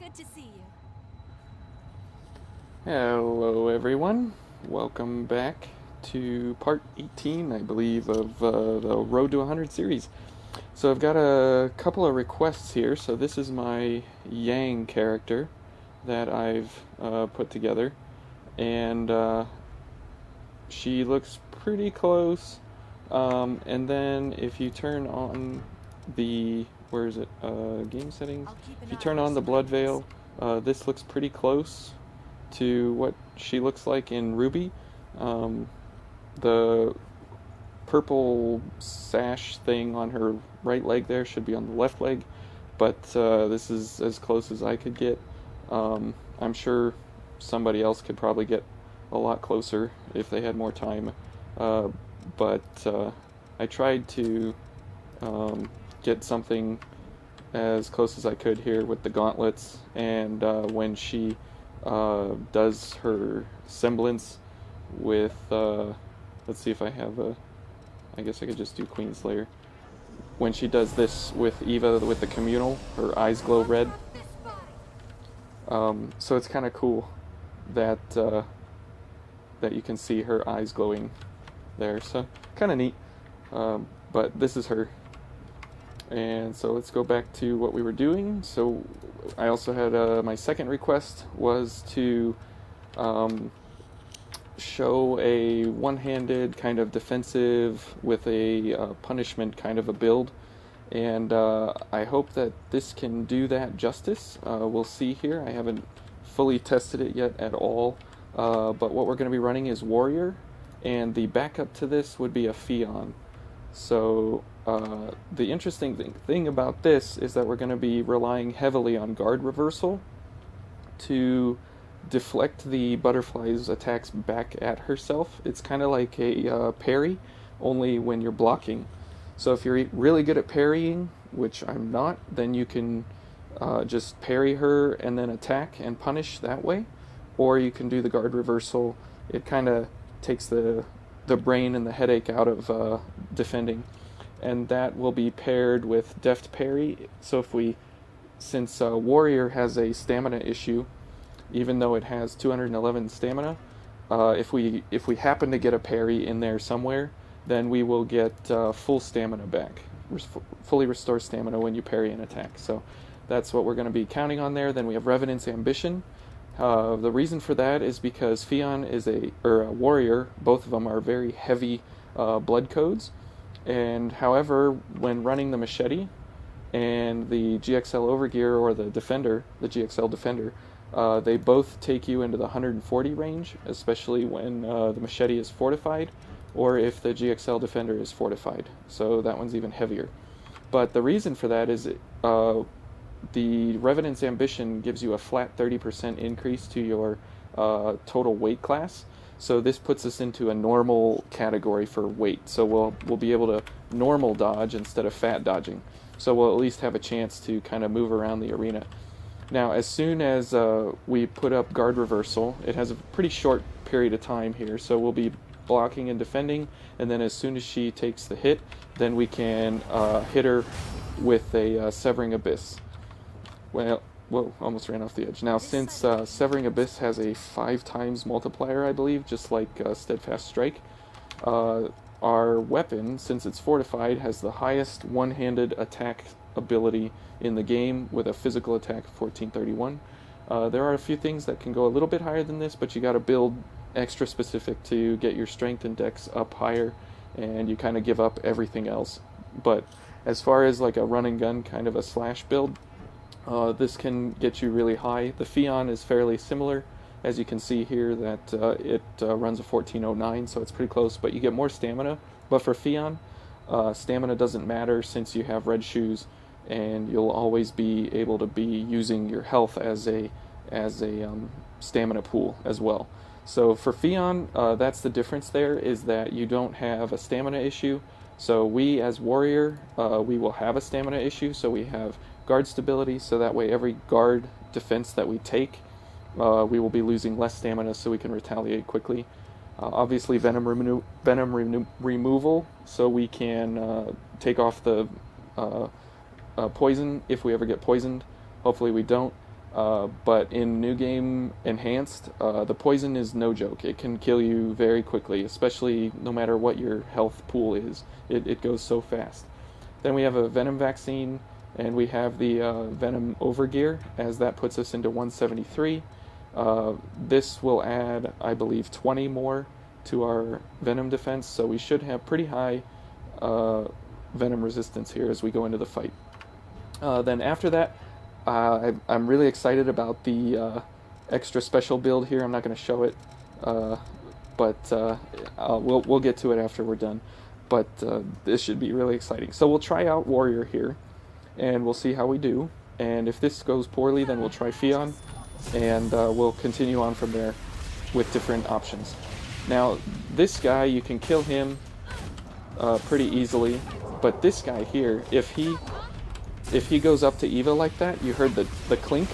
Good to see you. Hello, everyone. Welcome back to part 18, I believe, of the Road to 100 series. So I've got a couple of requests here. So this is my Yang character that I've put together, and she looks pretty close. And then if you turn on the where is it? Game settings. I'll keep an If you eye on turn your on the blood surroundings. veil, this looks pretty close to what she looks like in Ruby. Um, the purple sash thing on her right leg there should be on the left leg, but this is as close as I could get. I'm sure somebody else could probably get a lot closer if they had more time, uh, but I tried to get something as close as I could here with the gauntlets, and when she does her semblance with, let's see if I have a, I guess I could just do Queenslayer. When she does this with Eva with the communal, her eyes glow Watch red. out this body. So it's kind of cool that that you can see her eyes glowing there. So kind of neat. But this is her. And so let's go back to what we were doing. So I also had my second request was to um, show a one-handed kind of defensive with a punishment kind of a build. And I hope that this can do that justice. We'll see here. I haven't fully tested it yet at all. But what we're going to be running is Warrior. And the backup to this would be a Fionn. So the interesting thing about this is that we're going to be relying heavily on guard reversal to deflect the butterfly's attacks back at herself. It's kind of like a parry, only when you're blocking. So if you're really good at parrying, which I'm not, then you can just parry her and then attack and punish that way. Or you can do the guard reversal. It kind of takes the brain and the headache out of defending, and that will be paired with deft parry. So since Warrior has a stamina issue, even though it has 211 stamina, if we happen to get a parry in there somewhere, then we will get full stamina back, fully restore stamina when you parry an attack. So that's what we're going to be counting on there. Then we have Revenants Ambition. The reason for that is because Fionn is a warrior. Both of them are very heavy blood codes, and however, when running the machete and the GXL overgear or the defender, the GXL defender, they both take you into the 140 range, especially when the machete is fortified, or if the GXL defender is fortified. So that one's even heavier. But the reason for that is the Revenant's Ambition gives you a flat 30% increase to your total weight class. So this puts us into a normal category for weight. So we'll be able to normal dodge instead of fat dodging. So we'll at least have a chance to kind of move around the arena. Now, as soon as we put up guard reversal, it has a pretty short period of time here. So we'll be blocking and defending, and then as soon as she takes the hit, then we can hit her with a Severing Abyss. Well, whoa, almost ran off the edge. Now, since Severing Abyss has a 5 times multiplier, I believe, just like Steadfast Strike, our weapon, since it's fortified, has the highest one-handed attack ability in the game with a physical attack of 1431. There are a few things that can go a little bit higher than this, but you got to build extra specific to get your strength and dex up higher, and you kind of give up everything else. But as far as like a run and gun kind of a slash build, this can get you really high. The Fionn is fairly similar. As you can see here, that it runs a 1409, so it's pretty close, but you get more stamina. But for Fionn, stamina doesn't matter since you have red shoes, and you'll always be able to be using your health as a stamina pool as well. So for Fionn, that's the difference there, is that you don't have a stamina issue. So we as warrior, we will have a stamina issue, so we have guard stability, so that way every guard defense that we take, we will be losing less stamina so we can retaliate quickly. Obviously venom removal, so we can take off the poison if we ever get poisoned. Hopefully we don't. but in New Game Enhanced, the poison is no joke. It can kill you very quickly, especially no matter what your health pool is. It goes so fast. Then we have a Venom vaccine, and we have the Venom Overgear, as that puts us into 173. This will add, I believe, 20 more to our Venom defense, so we should have pretty high Venom resistance here as we go into the fight. Then after that, I'm really excited about the extra special build here. I'm not going to show it, but we'll get to it after we're done. But this should be really exciting. So we'll try out Warrior here, and we'll see how we do. And if this goes poorly, then we'll try Fionn, and we'll continue on from there with different options. Now, this guy, you can kill him pretty easily, but this guy here, if he goes up to Eva like that, you heard the clink,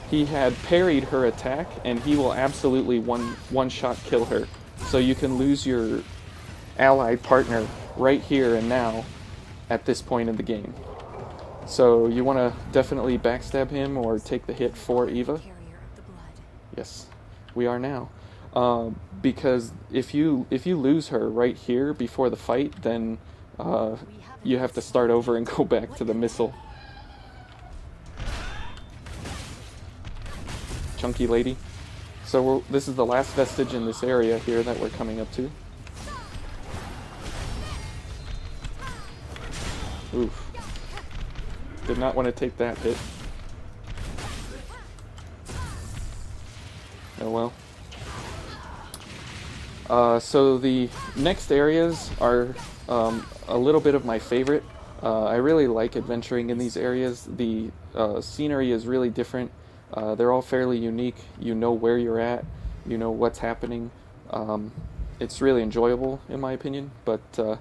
he had parried her attack, and he will absolutely one-shot kill her. So you can lose your allied partner right here and now at this point in the game. So you want to definitely backstab him or take the hit for Eva. Yes, we are now. Because if you lose her right here before the fight, then you have to start over and go back to the missile. Chunky lady. So this is the last vestige in this area here that we're coming up to. Oof. Did not want to take that hit. Oh well. So the next areas are a little bit of my favorite. I really like adventuring in these areas. The scenery is really different. They're all fairly unique. You know where you're at. You know what's happening. It's really enjoyable, in my opinion. But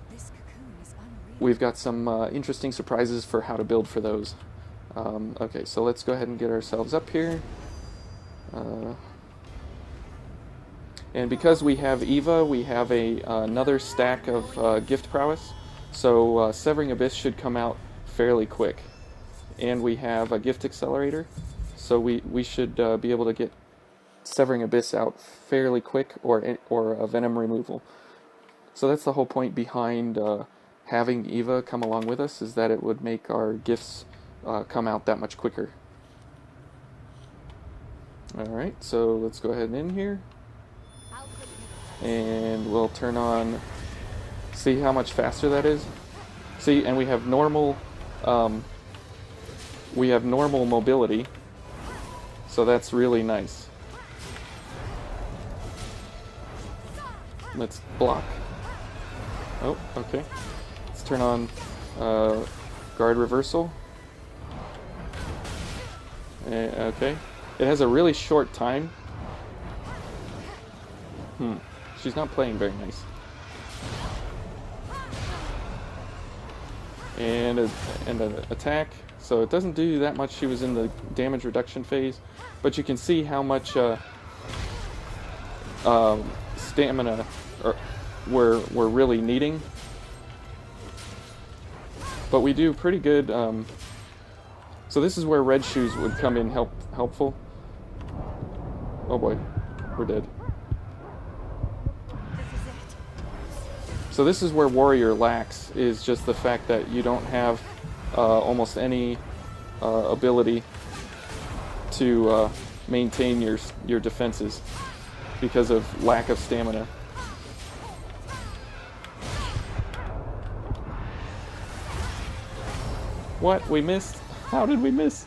we've got some interesting surprises for how to build for those. Okay, so let's go ahead and get ourselves up here. And because we have Eva, we have another stack of gift prowess. So Severing Abyss should come out fairly quick. And we have a gift accelerator. So we should be able to get Severing Abyss out fairly quick, or a Venom removal. So that's the whole point behind having Eva come along with us, is that it would make our gifts come out that much quicker. Alright, so let's go ahead and in here. And we'll turn on, see how much faster that is. See, and we have normal mobility, so that's really nice. Let's block. Oh, okay. Let's turn on guard reversal. Okay. It has a really short time. She's not playing very nice. And an attack. So it doesn't do that much. She was in the damage reduction phase, but you can see how much stamina we're really needing. But we do pretty good. So this is where red shoes would come in helpful. Oh boy, we're dead. So this is where Warrior lacks, is just the fact that you don't have almost any ability to maintain your defenses because of lack of stamina. What? We missed? How did we miss?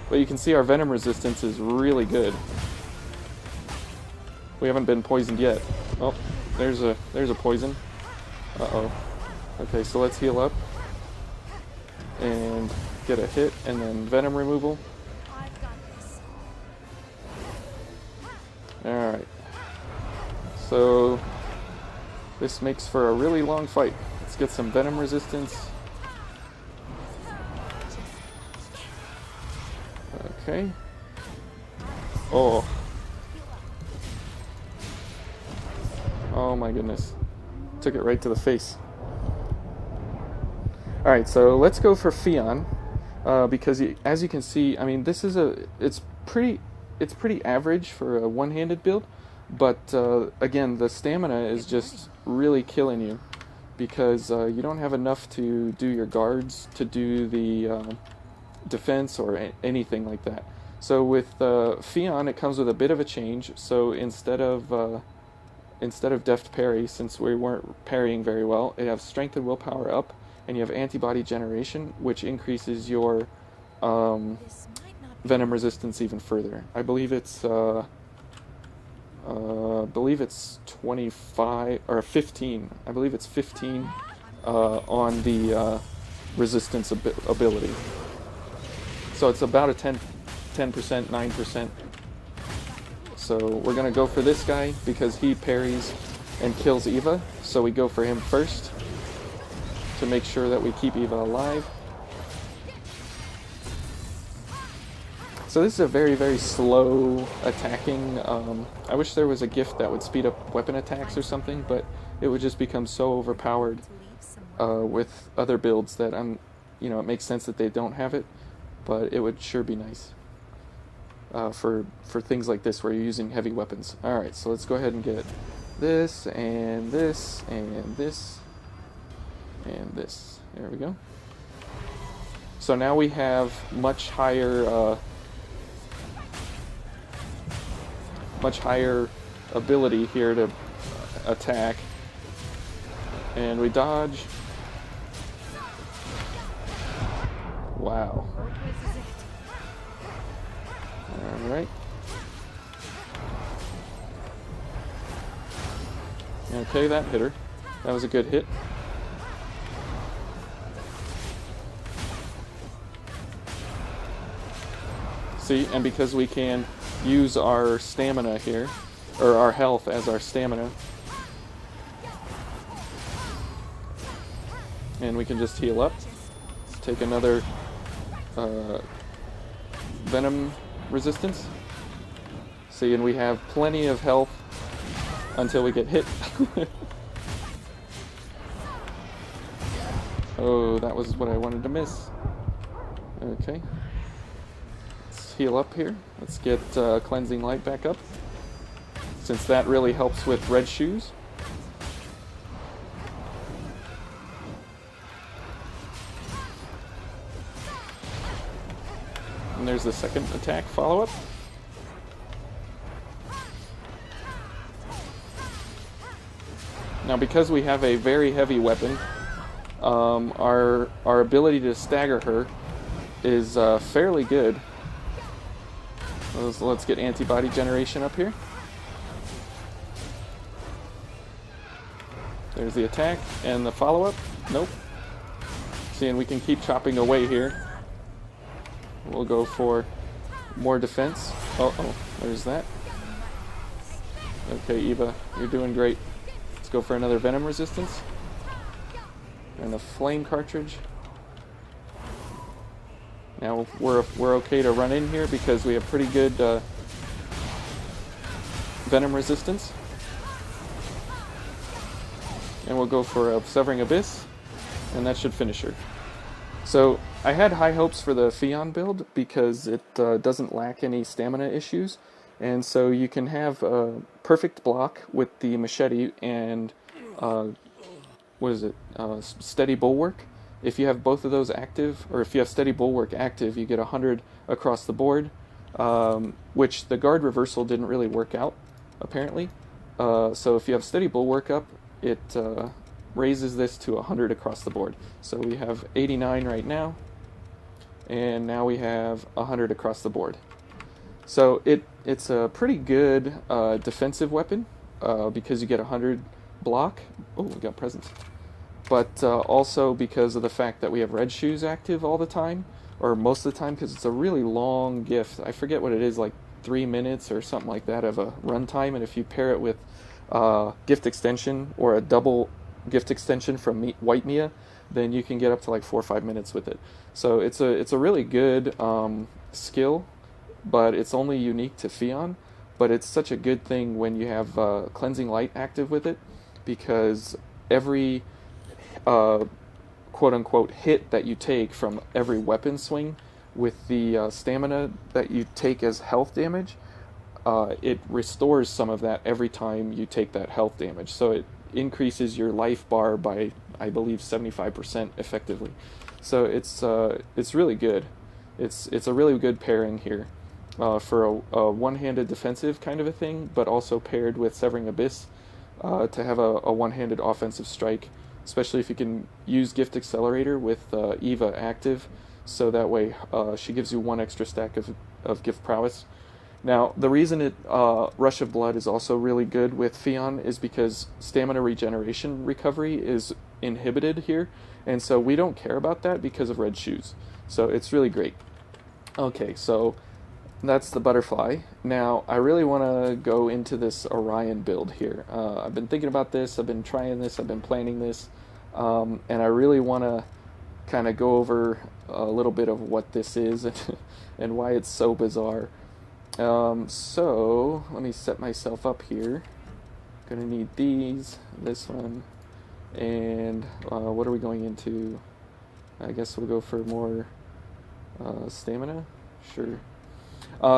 But you can see our venom resistance is really good. We haven't been poisoned yet. Oh, there's a poison. Uh-oh. Okay, so let's heal up and get a hit, and then venom removal. Alright. So this makes for a really long fight. Let's get some venom resistance. Okay. Oh. Oh my goodness. Took it right to the face. Alright, so let's go for Fionn. because as you can see, I mean, this is it's pretty average for a one-handed build, but again, the stamina is just really killing you because you don't have enough to do your guards, to do the defense or anything like that. So with Fionn, it comes with a bit of a change. So instead of deft parry, since we weren't parrying very well, it has strength and willpower up, and you have antibody generation, which increases your venom resistance even further. I believe it's 25 or 15. I believe it's 15 on the resistance ability. So it's about a 10%, 9%. So we're going to go for this guy because he parries and kills Eva. So we go for him first to make sure that we keep Eva alive. So this is a very, very slow attacking. I wish there was a gift that would speed up weapon attacks or something, but it would just become so overpowered with other builds that it makes sense that they don't have it, but it would sure be nice for things like this where you're using heavy weapons. Alright, so let's go ahead and get this, and this, and this, and this. There we go. So now we have much higher ability here to attack, and we dodge. Wow. Alright. Okay, that hit her. That was a good hit. See, and because we can use our stamina here, or our health as our stamina, and we can just heal up. Let's take another venom resistance. See, and we have plenty of health until we get hit. Oh, that was what I wanted to miss. Okay. Let's heal up here. Let's get Cleansing Light back up, since that really helps with red shoes. And there's the second attack follow-up. Now, because we have a very heavy weapon, our ability to stagger her is fairly good. Let's get antibody generation up here. There's the attack and the follow-up. Nope. See, and we can keep chopping away here. We'll go for more defense. Uh-oh, there's that. Okay, Eva, you're doing great. Let's go for another venom resistance. And a flame cartridge. Now we're okay to run in here because we have pretty good venom resistance. And we'll go for a Severing Abyss, and that should finish her. So I had high hopes for the Fionn build because it doesn't lack any stamina issues, and so you can have a perfect block with the machete and Steady Bulwark. If you have both of those active, or if you have Steady Bulwark active, you get 100 across the board, which the guard reversal didn't really work out, apparently. So if you have Steady Bulwark up, it raises this to 100 across the board. So we have 89 right now, and now we have 100 across the board. So it's a pretty good defensive weapon because you get 100 block. Oh, we got presents. But also because of the fact that we have red shoes active all the time, or most of the time, because it's a really long gift. I forget what it is, like 3 minutes or something like that of a runtime, and if you pair it with gift extension or a double gift extension from White Mia, then you can get up to like 4 or 5 minutes with it. So it's a really good skill, but it's only unique to Fionn. But it's such a good thing when you have Cleansing Light active with it, because every quote-unquote hit that you take from every weapon swing with the stamina that you take as health damage, it restores some of that every time you take that health damage. So it increases your life bar by, I believe, 75% effectively. So it's really good. It's a really good pairing here for a one-handed defensive kind of a thing, but also paired with Severing Abyss to have a one-handed offensive strike, especially if you can use Gift Accelerator with Eva active, so that way she gives you one extra stack of Gift Prowess. Now, the reason Rush of Blood is also really good with Fionn is because stamina regeneration recovery is inhibited here, and so we don't care about that because of Red Shoes. So it's really great. Okay, so that's the butterfly. Now, I really want to go into this Orion build here. I've been thinking about this, I've been trying this, I've been planning this, and I really want to kind of go over a little bit of what this is and why it's so bizarre. So let me set myself up here. Gonna need this one, and what are we going into? I guess we'll go for more stamina. Sure.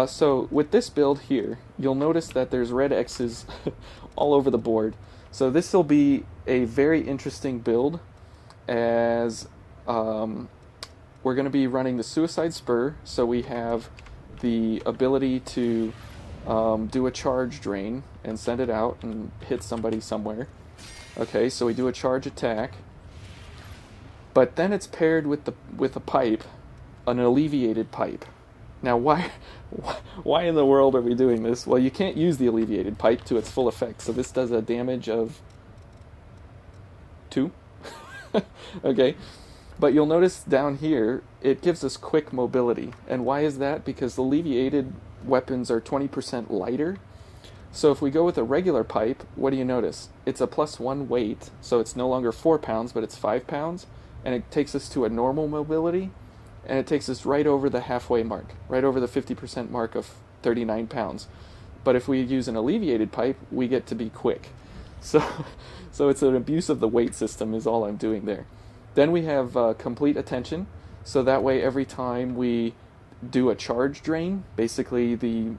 So with this build here, you'll notice that there's red X's all over the board. So this will be a very interesting build, as we're going to be running the Suicide Spur, so we have the ability to do a charge drain and send it out and hit somebody somewhere. Okay, so we do a charge attack, but then it's paired with a pipe, an alleviated pipe. Now, why in the world are we doing this? Well, you can't use the alleviated pipe to its full effect, so this does a damage of 2. Okay. But you'll notice down here, it gives us quick mobility. And why is that? Because the alleviated weapons are 20% lighter. So if we go with a regular pipe, what do you notice? It's a +1 weight, so it's no longer 4 pounds, but it's 5 pounds. And it takes us to a normal mobility, and it takes us right over the halfway mark, right over the 50% mark of 39 pounds. But if we use an alleviated pipe, we get to be quick. So it's an abuse of the weight system is all I'm doing there. Then we have complete attention, so that way every time we do a charge drain, basically the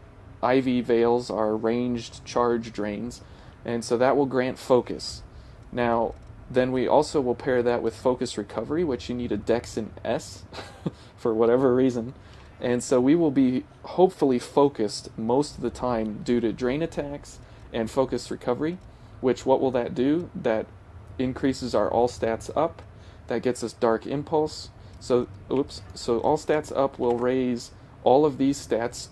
IV veils are ranged charge drains, and so that will grant focus. Now, then we also will pair that with focus recovery, which you need a Dex in S for whatever reason. And so we will be hopefully focused most of the time due to drain attacks and focus recovery, which what will that do? That increases our all stats up. That gets us Dark Impulse. So all stats up will raise all of these stats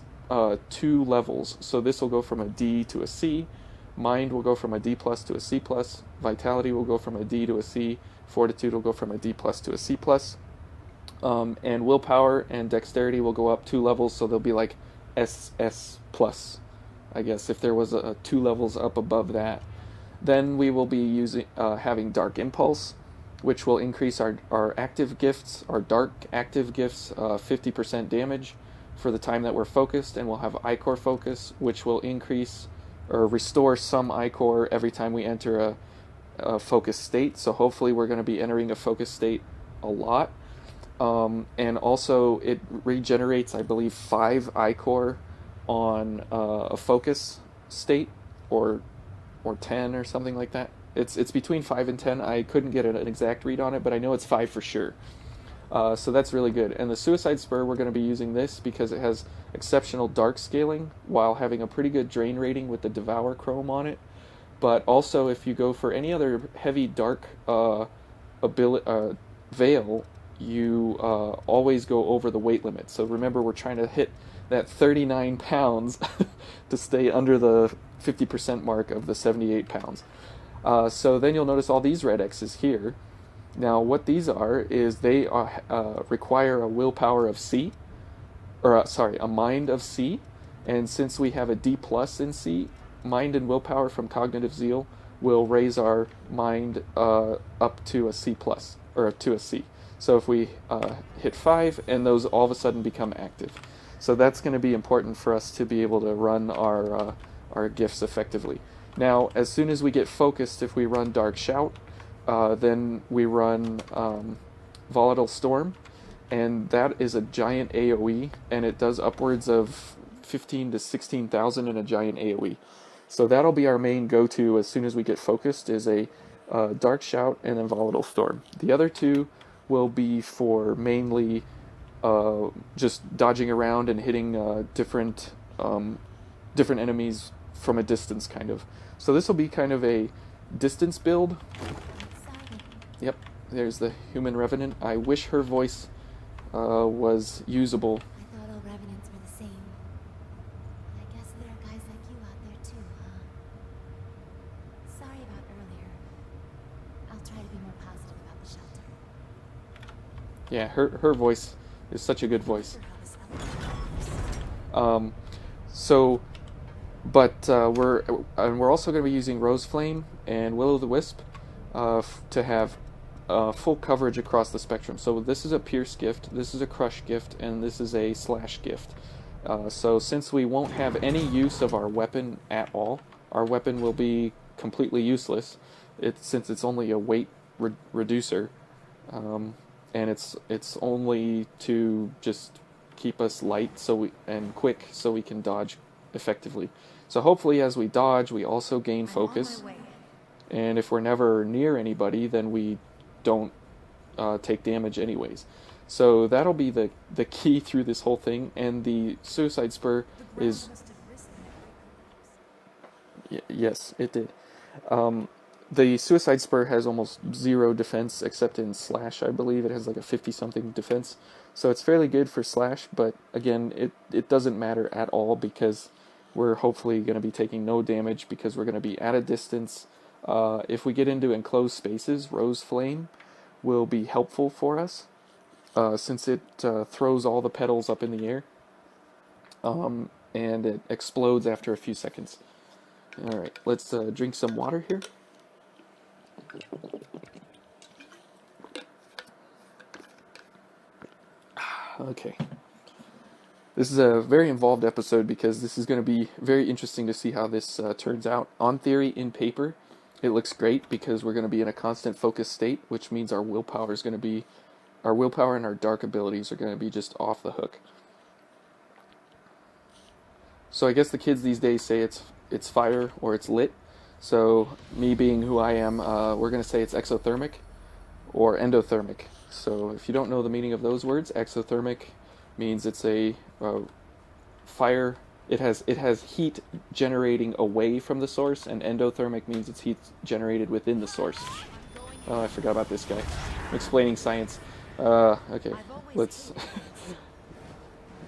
2 levels. So this will go from a D to a C. Mind will go from a D plus to a C plus. Vitality will go from a D to a C. Fortitude will go from a D plus to a C plus. And Willpower and Dexterity will go up 2 levels, so they'll be like SS plus, I guess, if there was a 2 levels up above that. Then we will be having Dark Impulse, which will increase our active gifts, our dark active gifts, 50% damage for the time that we're focused, and we'll have Ichor Focus, which will increase or restore some Ichor every time we enter a focus state. So hopefully we're going to be entering a focus state a lot. And also it regenerates, I believe, 5 Ichor on a focus state, or 10 or something like that. It's between 5 and 10. I couldn't get an exact read on it, but I know it's 5 for sure. So that's really good. And the Suicide Spur, we're going to be using this because it has exceptional dark scaling while having a pretty good drain rating with the Devour Chrome on it. But also, if you go for any other heavy dark veil, you always go over the weight limit. So remember, we're trying to hit that 39 pounds to stay under the 50% mark of the 78 pounds. So then you'll notice all these red X's here. Now what these are is they require a willpower of C, a mind of C, and since we have a D plus in C, mind and willpower from Cognitive Zeal will raise our mind up to a C plus, or to a C. So if we hit 5, and those all of a sudden become active. So that's going to be important for us to be able to run our gifts effectively. Now, as soon as we get focused, if we run Dark Shout, then we run Volatile Storm, and that is a giant AoE, and it does upwards of 15 to 16,000 in a giant AoE. So that'll be our main go-to as soon as we get focused, is a Dark Shout and then Volatile Storm. The other two will be for mainly just dodging around and hitting different enemies from a distance, kind of. So this will be kind of a distance build. Yep, there's the human revenant. I wish her voice was usable. I thought all revenants were the same. I guess there are guys like you out there too, huh? Sorry about earlier. I'll try to be more positive about the shelter. Yeah, her voice is such a good voice. We're also going to be using Rose Flame and Will-o'-the-Wisp to have full coverage across the spectrum. So this is a Pierce gift, this is a Crush gift, and this is a Slash gift. So since we won't have any use of our weapon at all, our weapon will be completely useless. Since it's only a weight reducer, and it's only to just keep us light and quick so we can dodge effectively. So hopefully as we dodge, we also gain focus. And if we're never near anybody, then we don't take damage anyways. So that'll be the key through this whole thing. And the Suicide Spur is... yes, it did. The Suicide Spur has almost zero defense except in Slash, I believe. It has like a 50-something defense. So it's fairly good for Slash, but again, it doesn't matter at all because we're hopefully going to be taking no damage because we're going to be at a distance. If we get into enclosed spaces, Rose Flame will be helpful for us since it throws all the petals up in the air and it explodes after a few seconds. Alright, let's drink some water here. Okay. This is a very involved episode because this is going to be very interesting to see how this turns out. On theory, in paper, it looks great because we're going to be in a constant focus state, which means our willpower and our dark abilities are going to be just off the hook. So I guess the kids these days say it's fire or it's lit. So me being who I am, we're going to say it's exothermic or endothermic. So if you don't know the meaning of those words, exothermic means it's a fire. It has heat generating away from the source, and endothermic means it's heat generated within the source. Oh, I forgot about this guy. I'm explaining science. Okay, let's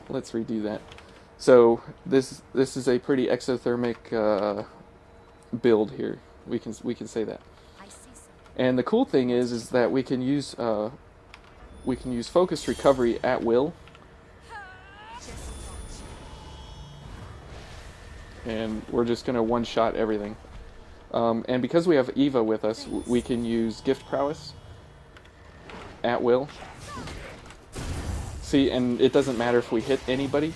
let's redo that. So this is a pretty exothermic build here. We can say that. And the cool thing is that we can use focused recovery at will. And we're just going to one-shot everything. And because we have Eva with us, we can use Gift Prowess at will. See, and it doesn't matter if we hit anybody.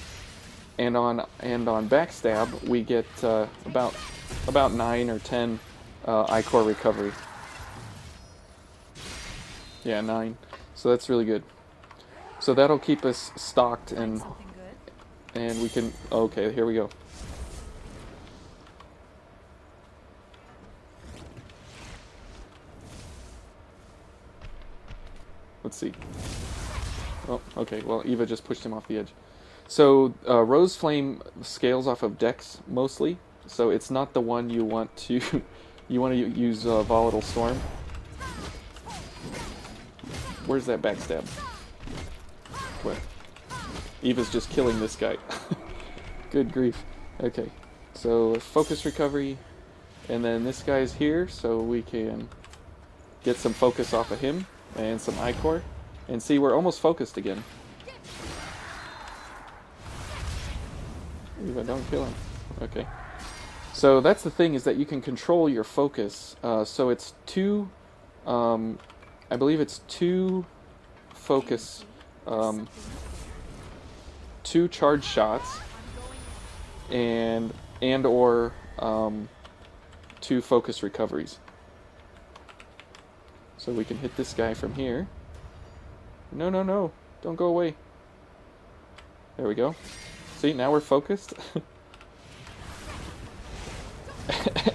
And on Backstab, we get about 9 or 10 I-Core recovery. Yeah, 9. So that's really good. So that'll keep us stocked and we can... Okay, here we go. Let's see. Oh, okay. Well, Eva just pushed him off the edge. So, Rose Flame scales off of Dex mostly. So it's not the one you want to... you want to use Volatile Storm. Where's that backstab? Where? Eva's just killing this guy. Good grief. Okay. So, focus recovery. And then this guy's here, so we can get some focus off of him. And some I-Core. And see, we're almost focused again. Eva, don't kill him. Okay. So that's the thing, is that you can control your focus. So it's 2... I believe it's 2 focus... 2 charge shots. And or 2 focus recoveries. So we can hit this guy from here. No, no, no. Don't go away. There we go. See, now we're focused.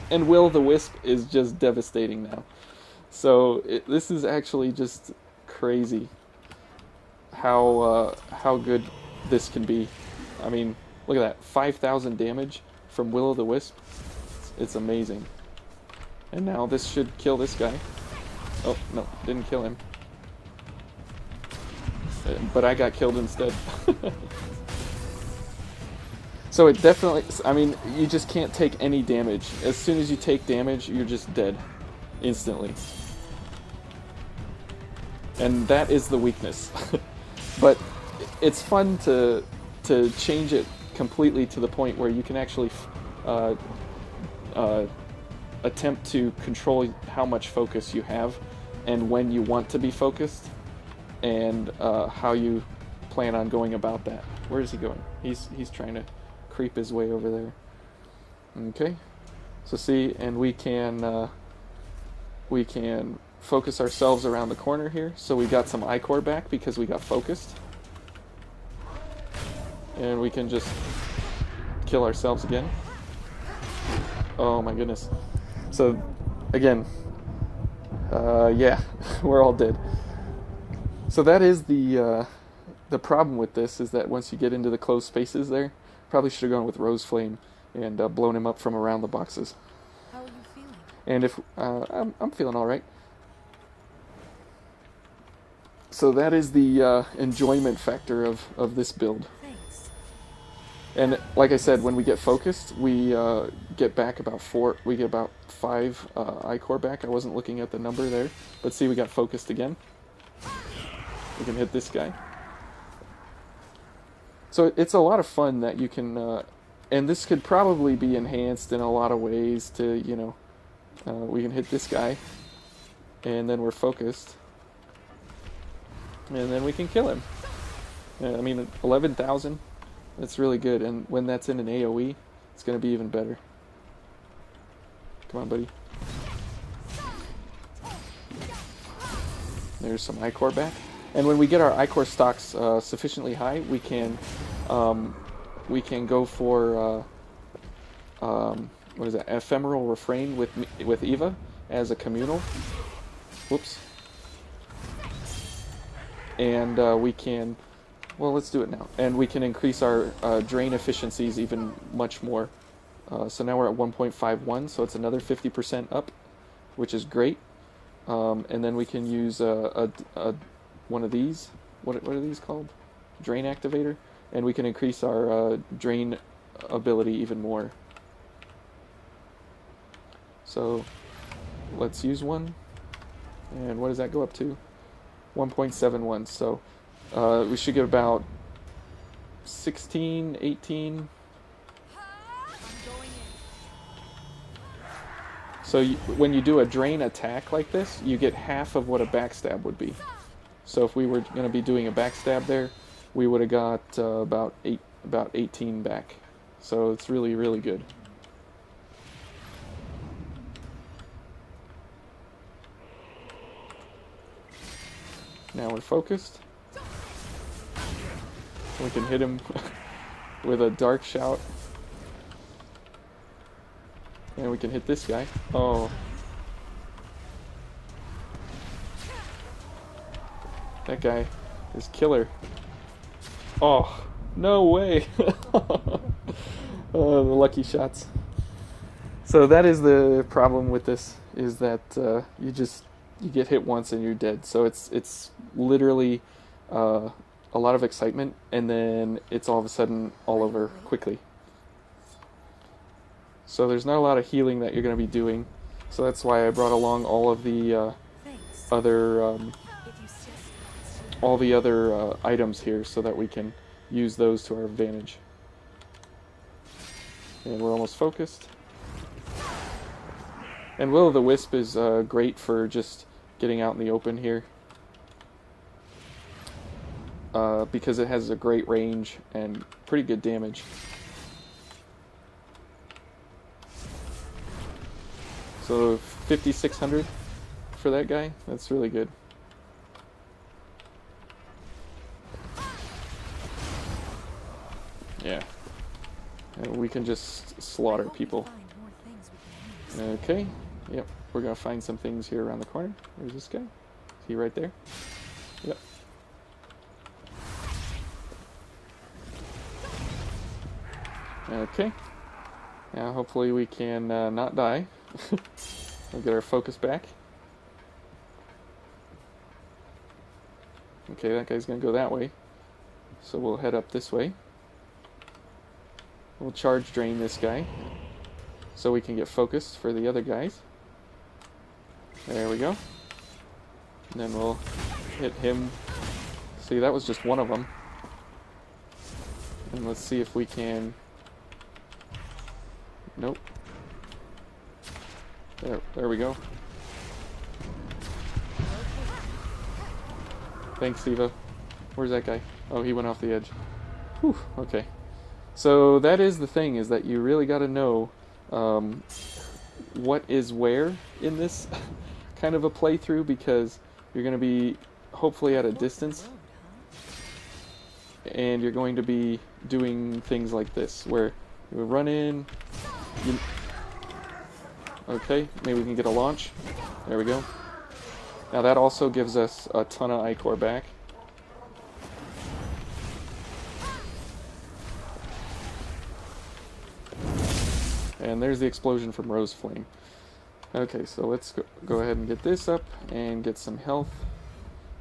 And Will-o'-the-Wisp is just devastating now. So this is actually just crazy how good this can be. I mean, look at that, 5,000 damage from Will-o'-the-Wisp. It's amazing. And now this should kill this guy. Oh, no, didn't kill him. But I got killed instead. So it definitely, I mean, you just can't take any damage. As soon as you take damage, you're just dead. Instantly. And that is the weakness. But it's fun to change it completely to the point where you can actually attempt to control how much focus you have and when you want to be focused and how you plan on going about that. Where is he going? He's trying to creep his way over there. Okay, so see, and we can focus ourselves around the corner here. So we got some I-core back because we got focused, and we can just kill ourselves again. Oh my goodness. So again, yeah, we're all dead. So that is the problem with this, is that once you get into the closed spaces there, probably should have gone with Rose Flame and blown him up from around the boxes. How are you feeling? And if I'm feeling all right. So that is the enjoyment factor of this build. Thanks. And like I said, when we get focused, we get back about 5 I-core back. I wasn't looking at the number there, but see, we got focused again. We can hit this guy. So it's a lot of fun that you can, and this could probably be enhanced in a lot of ways to, you know, we can hit this guy, and then we're focused, and then we can kill him. I mean, 11,000, that's really good, and when that's in an AoE, it's going to be even better. Come on, buddy. There's some I-core back. And when we get our I-core stocks sufficiently high, we can go for what is that? Ephemeral Refrain with Eva as a communal. Whoops. And we can, well, let's do it now. And we can increase our drain efficiencies even much more. So now we're at 1.51, so it's another 50% up, which is great. And then we can use one of these. What are these called? Drain Activator. And we can increase our drain ability even more. So let's use one. And what does that go up to? 1.71. So we should get about 16, 18. So when you do a drain attack like this, you get half of what a backstab would be. So if we were going to be doing a backstab there, we would have got about 18 back. So it's really, really good. Now we're focused. We can hit him with a dark shout. And we can hit this guy. Oh. That guy is killer. Oh, no way. Oh, the lucky shots. So that is the problem with this, is that you get hit once and you're dead. So it's literally a lot of excitement, and then it's all of a sudden all over quickly. So there's not a lot of healing that you're going to be doing. So that's why I brought along all of the other items here, so that we can use those to our advantage. And we're almost focused. And Will-o'-the-Wisp is great for just getting out in the open here. Because it has a great range and pretty good damage. So 5,600 for that guy. That's really good. Yeah. And we can just slaughter people. Okay. Yep. We're gonna find some things here around the corner. Where's this guy? Is he right there? Yep. Okay. Now hopefully we can not die. We'll get our focus back. Okay, that guy's gonna go that way. So we'll head up this way. We'll charge drain this guy so we can get focused for the other guys. There we go. And then we'll hit him. See, that was just one of them. And let's see if we can... Nope. There we go. Thanks, Eva. Where's that guy? Oh, he went off the edge. Whew, okay. So that is the thing, is that you really got to know what is where in this kind of a playthrough, because you're going to be hopefully at a distance, and you're going to be doing things like this, where you run in, okay, maybe we can get a launch. There we go. Now that also gives us a ton of ichor back. And there's the explosion from Rose Flame. Okay, so let's go ahead and get this up and get some health,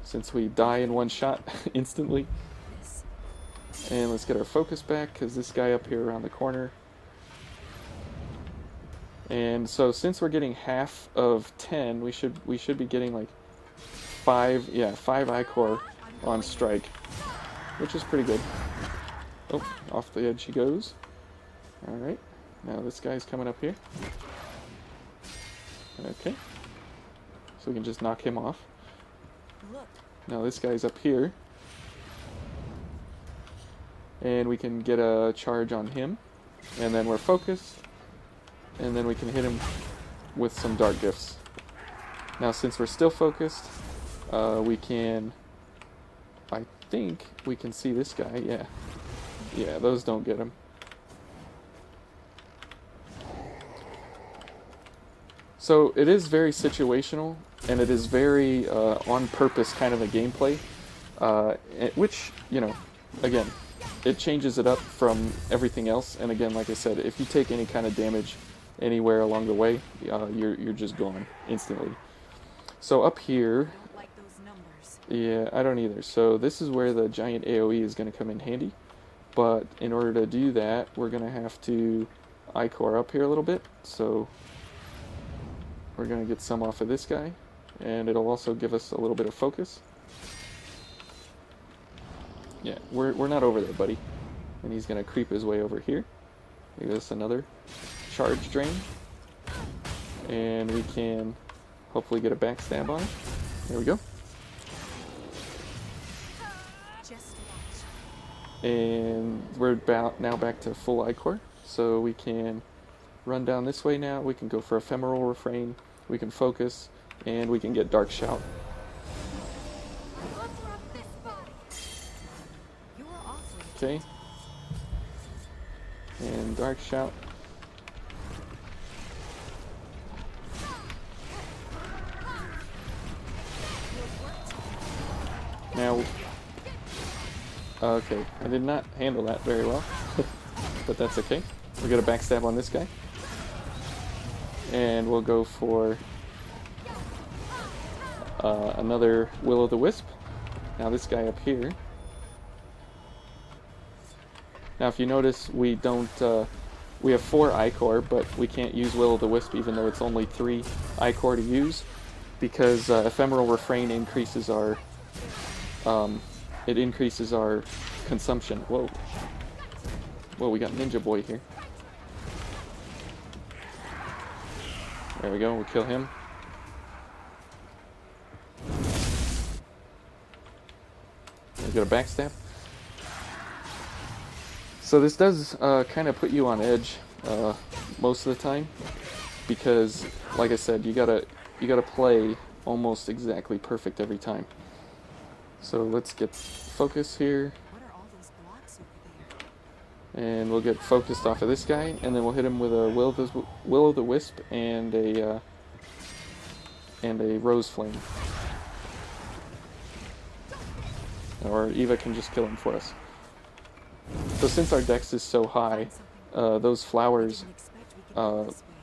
since we die in one shot instantly. And let's get our focus back, because this guy up here around the corner. And so since we're getting half of 10, we should be getting like 5 ichor on strike, which is pretty good. Oh, off the edge he goes. Alright, now this guy's coming up here. Okay, so we can just knock him off. Now this guy's up here, and we can get a charge on him, and then we're focused, and then we can hit him with some dark gifts. Now since we're still focused, we can, I think we can see this guy. Yeah, those don't get him. So it is very situational, and it is very on purpose kind of a gameplay, which, you know, again, it changes it up from everything else. And again, like I said, if you take any kind of damage anywhere along the way, you're just gone instantly. So up here, yeah, I don't either. So this is where the giant AoE is going to come in handy, but in order to do that, we're going to have to ichor up here a little bit. So we're going to get some off of this guy, and it'll also give us a little bit of focus. Yeah, we're not over there, buddy. And he's going to creep his way over here. Give us another charge drain. And we can hopefully get a backstab on him. There we go. And we're now back to full ichor. So we can run down this way now. We can go for ephemeral refrain. We can focus, and we can get dark shout. Okay. And dark shout. Now, okay, I did not handle that very well, but that's okay. We'll get a backstab on this guy. And we'll go for another Will-o'-the-Wisp. Now this guy up here. Now if you notice, we don't, we have 4 ichor, but we can't use Will-o'-the-Wisp even though it's only 3 ichor to use, because ephemeral refrain increases our, it increases our consumption. Whoa. Whoa, we got Ninja Boy here. There we go, we'll kill him. We get a backstab. So this does kind of put you on edge most of the time, because, like I said, you gotta play almost exactly perfect every time. So let's get focus here. What are all those blocks over And we'll get focused off of this guy, and then we'll hit him with a Will-o'-the-Wisp and a Rose Flame. Or Eva can just kill him for us. So since our dex is so high, those flowers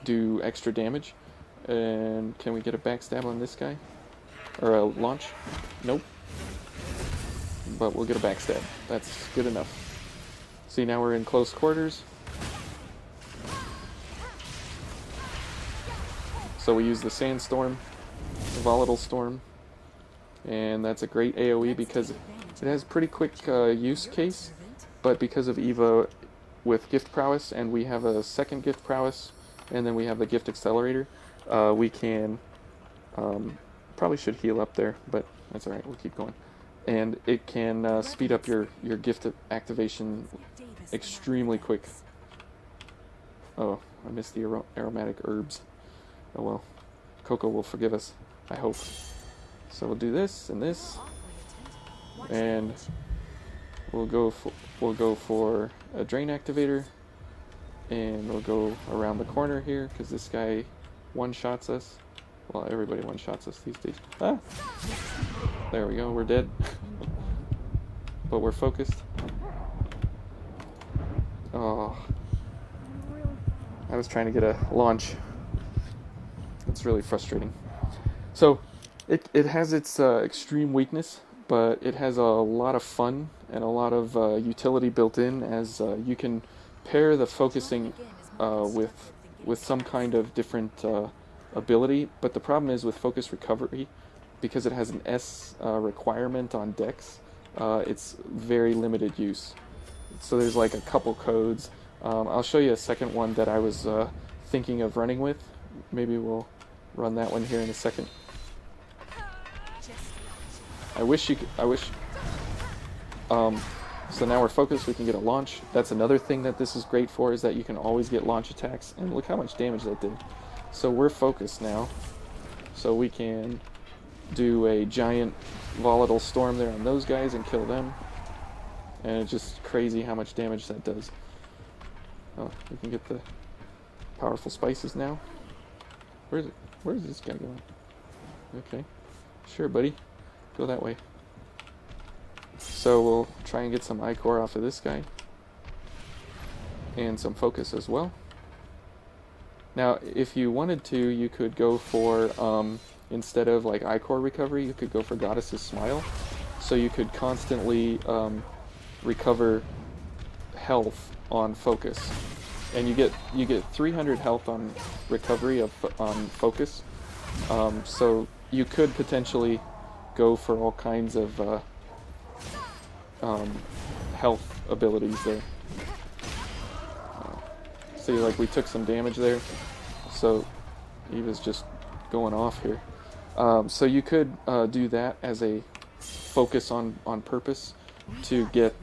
do extra damage. And can we get a backstab on this guy? Or a launch? Nope. But we'll get a backstab. That's good enough. See, now we're in close quarters. So we use the Sandstorm, the Volatile Storm. And that's a great AoE because it has pretty quick use case. But because of Eva with Gift Prowess, and we have a second Gift Prowess, and then we have the Gift Accelerator, we can... probably should heal up there, but that's alright, we'll keep going. And it can speed up your gift activation extremely quick. Oh, I missed the aromatic herbs. Oh well. Coco will forgive us, I hope. So we'll do this and this. And we'll go for a drain activator. And we'll go around the corner here, because this guy one-shots us. Well, everybody one-shots us these days. Ah! There we go, we're dead. But we're focused. Oh. I was trying to get a launch. It's really frustrating. So, it has its extreme weakness, but it has a lot of fun and a lot of utility built in, as you can pair the focusing with some kind of different ability. But the problem is with focus recovery, because it has an S requirement on Dex, it's very limited use. So there's like a couple codes. I'll show you a second one that I was thinking of running with. Maybe we'll run that one here in a second. I wish. So now we're focused, we can get a launch. That's another thing that this is great for, is that you can always get launch attacks. And look how much damage that did. So we're focused now. So we can do a giant volatile storm there on those guys and kill them. And it's just crazy how much damage that does. Oh, we can get the powerful spices now. Where is it? Where is this guy going? Okay. Sure, buddy. Go that way. So we'll try and get some Ichor off of this guy. And some focus as well. Now, if you wanted to, you could go for, instead of like Ichor recovery, you could go for Goddess's Smile. So you could constantly recover health on focus. And you get 300 health on recovery on focus. So you could potentially go for all kinds of health abilities there. See, like we took some damage there, so Eva's just going off here. So you could do that as a focus on purpose to get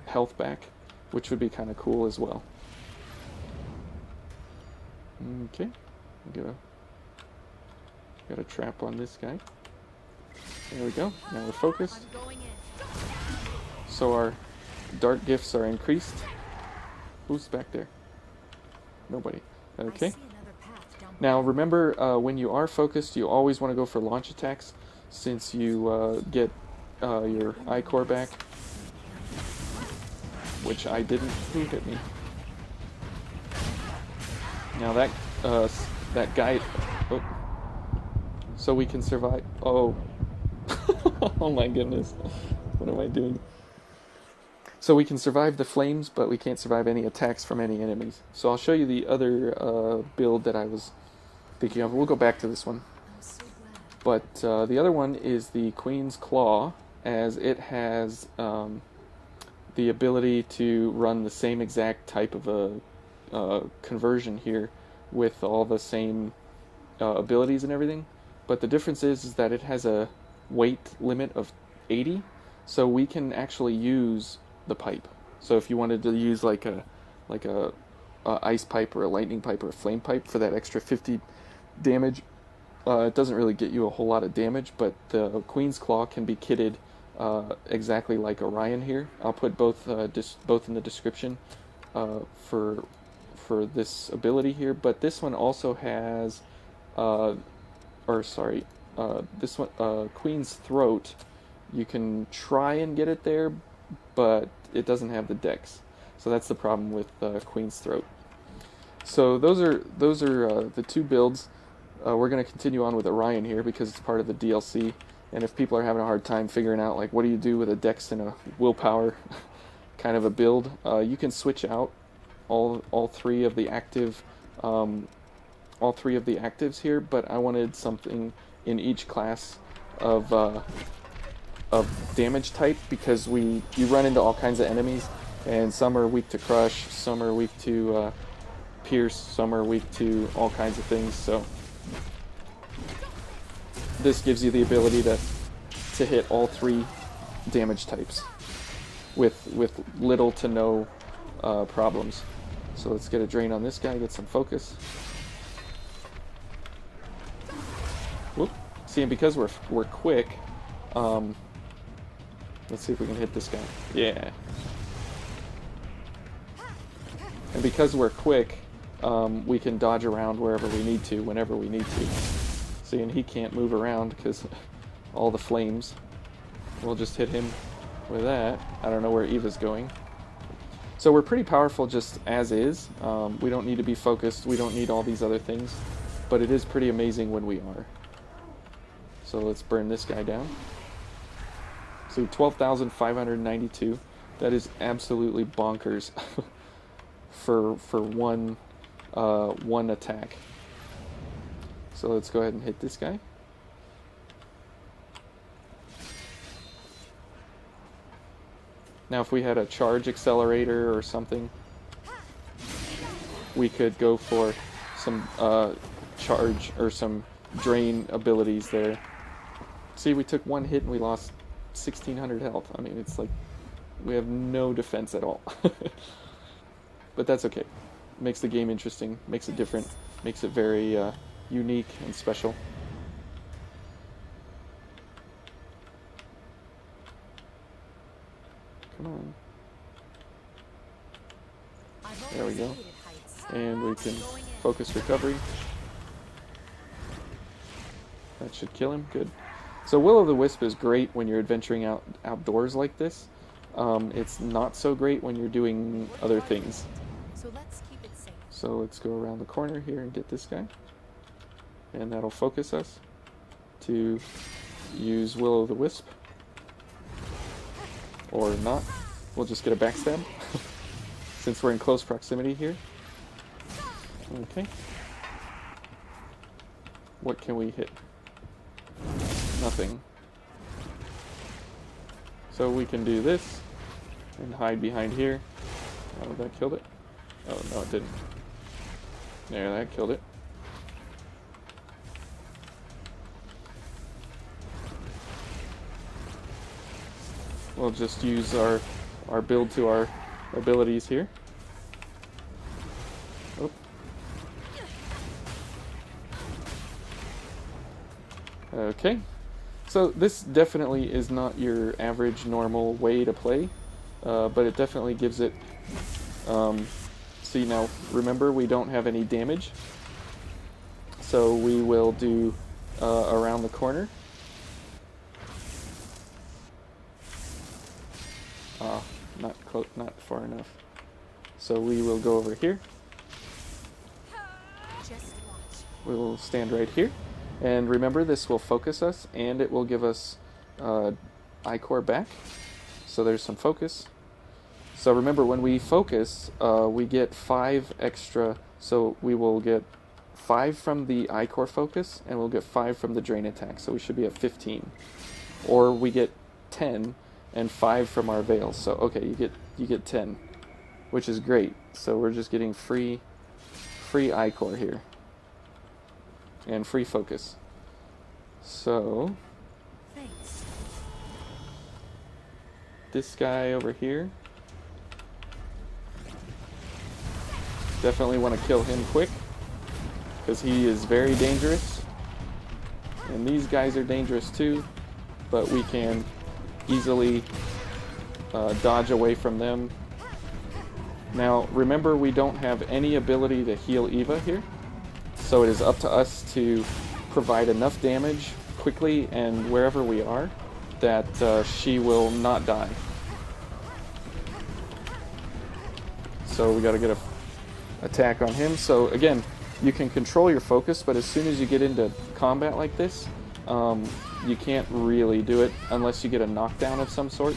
health back, which would be kind of cool as well. Okay, got a trap on this guy. There we go. Now we're focused. So our dart gifts are increased. Who's back there? Nobody. Okay. Now remember, when you are focused, you always want to go for launch attacks, since you get your Ichor back. Which I didn't. Who hit me? Now that guy. Oh. So we can survive. Oh. Oh my goodness. What am I doing? So we can survive the flames, but we can't survive any attacks from any enemies. So I'll show you the other build that I was thinking of. We'll go back to this one. But the other one is the Queen's Claw, as it has the ability to run the same exact type of a conversion here with all the same abilities and everything. But the difference is that it has a weight limit of 80, so we can actually use the pipe. So if you wanted to use like a ice pipe or a lightning pipe or a flame pipe for that extra 50 damage, it doesn't really get you a whole lot of damage, but the Queen's Claw can be kitted exactly like Orion here. I'll put both in the description. for this ability here, but this one also has, this one, Queen's Throat. You can try and get it there, but it doesn't have the dex. So that's the problem with Queen's Throat. So those are the two builds. We're going to continue on with Orion here because it's part of the DLC. And if people are having a hard time figuring out, like, what do you do with a dex and a willpower kind of a build, you can switch out all three of the active, all three of the actives here. But I wanted something in each class of damage type, because you run into all kinds of enemies, and some are weak to crush, some are weak to pierce, some are weak to all kinds of things. So this gives you the ability to hit all three damage types with little to no problems. So let's get a drain on this guy, get some focus. Whoop. See, and because we're quick, let's see if we can hit this guy. Yeah. And because we're quick, we can dodge around wherever we need to, whenever we need to. See, and he can't move around because all the flames. We'll just hit him with that. I don't know where Eva's going. So we're pretty powerful just as is. We don't need to be focused. We don't need all these other things. But it is pretty amazing when we are. So let's burn this guy down. So 12,592. That is absolutely bonkers for one attack. So let's go ahead and hit this guy. Now if we had a charge accelerator or something, we could go for some charge or some drain abilities there. See, we took one hit and we lost 1,600 health. I mean, it's like we have no defense at all. But that's okay. Makes the game interesting, makes it different, makes it very unique and special. Come on. There we go. And we can focus recovery. That should kill him. Good. So Will-o'-the-Wisp is great when you're adventuring outdoors like this. It's not so great when you're doing other things. So let's go around the corner here and get this guy. And that'll focus us to use Will-o'-the-Wisp. Or not. We'll just get a backstab. Since we're in close proximity here. Okay. What can we hit? Nothing. So we can do this and hide behind here. Oh, that killed it. Oh, no, it didn't. There, that killed it. We'll just use our build to our abilities here. Oh. Okay. So this definitely is not your average normal way to play, but it definitely gives it... see, now remember we don't have any damage, so we will do around the corner. Not far enough. So we will go over here. We will stand right here. And remember, this will focus us, and it will give us I-Core back. So there's some focus. So remember, when we focus, we get 5 extra. So we will get 5 from the I-Core focus, and we'll get 5 from the drain attack. So we should be at 15. Or we get 10 and 5 from our veils. So okay, you get 10, which is great. So we're just getting free I-Core here. And free focus. So thanks. This guy over here, definitely want to kill him quick because he is very dangerous, and these guys are dangerous too, but we can easily dodge away from them Now, remember, we don't have any ability to heal Eva here, so it is up to us to provide enough damage quickly and wherever we are that she will not die. So we got to get a attack on him. So again, you can control your focus, but as soon as you get into combat like this, you can't really do it unless you get a knockdown of some sort.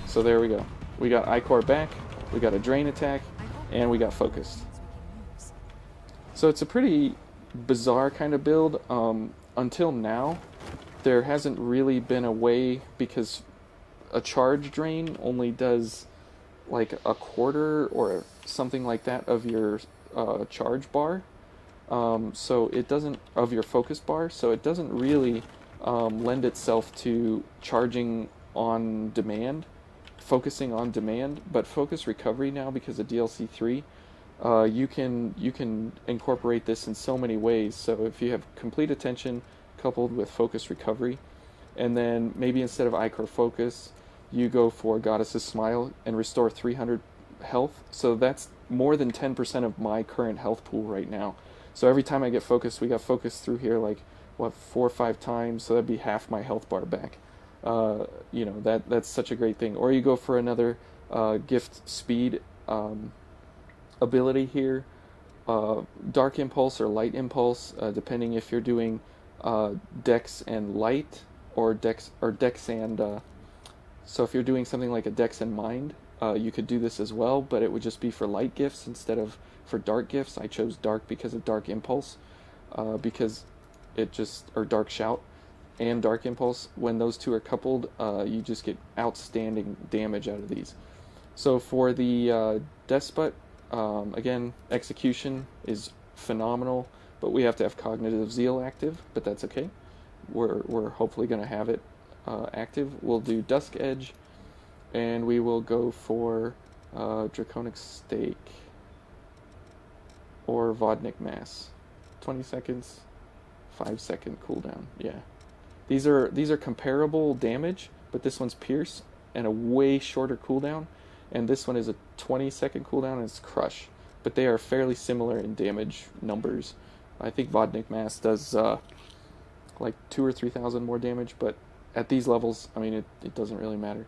So there we go. We got Ichor back, we got a drain attack, and we got focused. So it's a pretty bizarre kind of build. Until now, there hasn't really been a way, because a charge drain only does like a quarter or something like that of your charge bar. So it doesn't, of your focus bar, so it doesn't really lend itself to charging on demand, focusing on demand. But focus recovery now, because of DLC 3, you can incorporate this in so many ways. So if you have complete attention coupled with focus recovery, and then maybe instead of Ichor focus, you go for Goddess's Smile and restore 300 health. So that's more than 10% of my current health pool right now. So every time I get focused, we got focused through here like, what, 4 or 5 times, so that'd be half my health bar back. You know, that's such a great thing. Or you go for another gift speed ability here. Dark Impulse or Light Impulse, depending if you're doing Dex and Light, or Dex and... so if you're doing something like a Dex and Mind, you could do this as well, but it would just be for light gifts instead of for dark gifts. I chose dark because of Dark Impulse, because it just, or Dark Shout and Dark Impulse, when those two are coupled, you just get outstanding damage out of these. So for the Despot, again, execution is phenomenal, but we have to have Cognitive Zeal active, but that's okay. We're hopefully going to have it active. We'll do Dusk Edge, and we will go for Draconic Stake or Vodnik Mass. 20 seconds, 5-second cooldown. Yeah, these are comparable damage, but this one's Pierce and a way shorter cooldown, and this one is a 20-second cooldown and it's Crush. But they are fairly similar in damage numbers. I think Vodnik Mass does like 2,000 or 3,000 more damage, but at these levels, I mean, it doesn't really matter.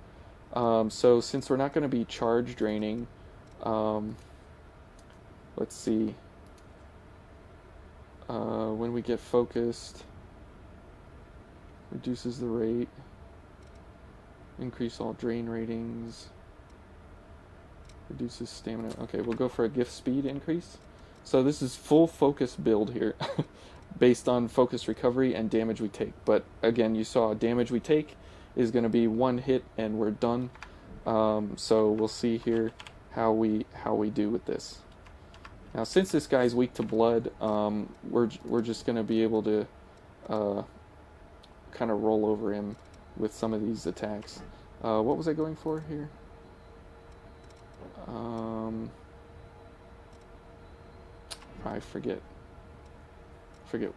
So since we're not going to be charge draining, let's see. When we get focused, reduces the rate, increase all drain ratings, reduces stamina. Okay, we'll go for a gift speed increase. So this is full focus build here, based on focus recovery and damage we take. But again, you saw damage we take is going to be 1 hit and we're done. So we'll see here how we do with this. Now, since this guy's weak to blood, we're just going to be able to kind of roll over him with some of these attacks. What was I going for here? I forget.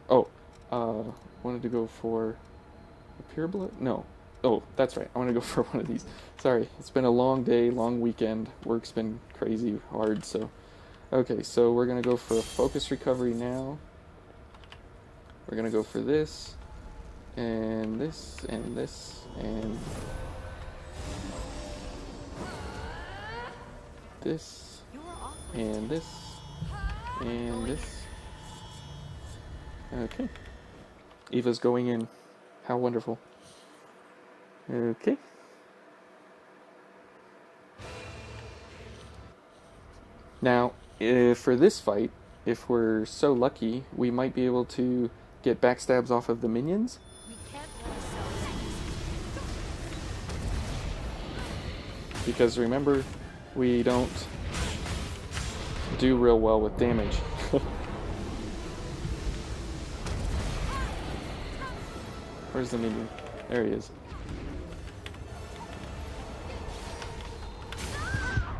Oh, wanted to go for a Pure Blood? No. Oh, that's right. I want to go for one of these. Sorry, it's been a long day, long weekend. Work's been crazy hard, so... Okay, so we're going to go for a focus recovery now. We're going to go for this, and this, and this, and... this, and this, and this. Okay. Eva's going in. How wonderful. Okay. Now, for this fight, if we're so lucky, we might be able to get backstabs off of the minions. Because remember, we don't do real well with damage. Where's the minion? There he is.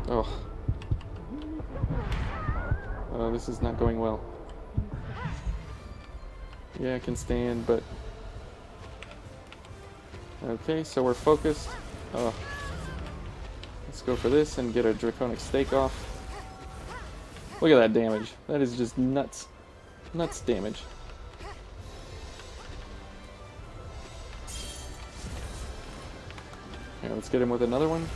Oh. Oh, this is not going well. Yeah, I can stand, but... Okay, so we're focused. Oh. Let's go for this and get a Draconic Stake off. Look at that damage. That is just nuts. Nuts damage. Here, let's get him with another one.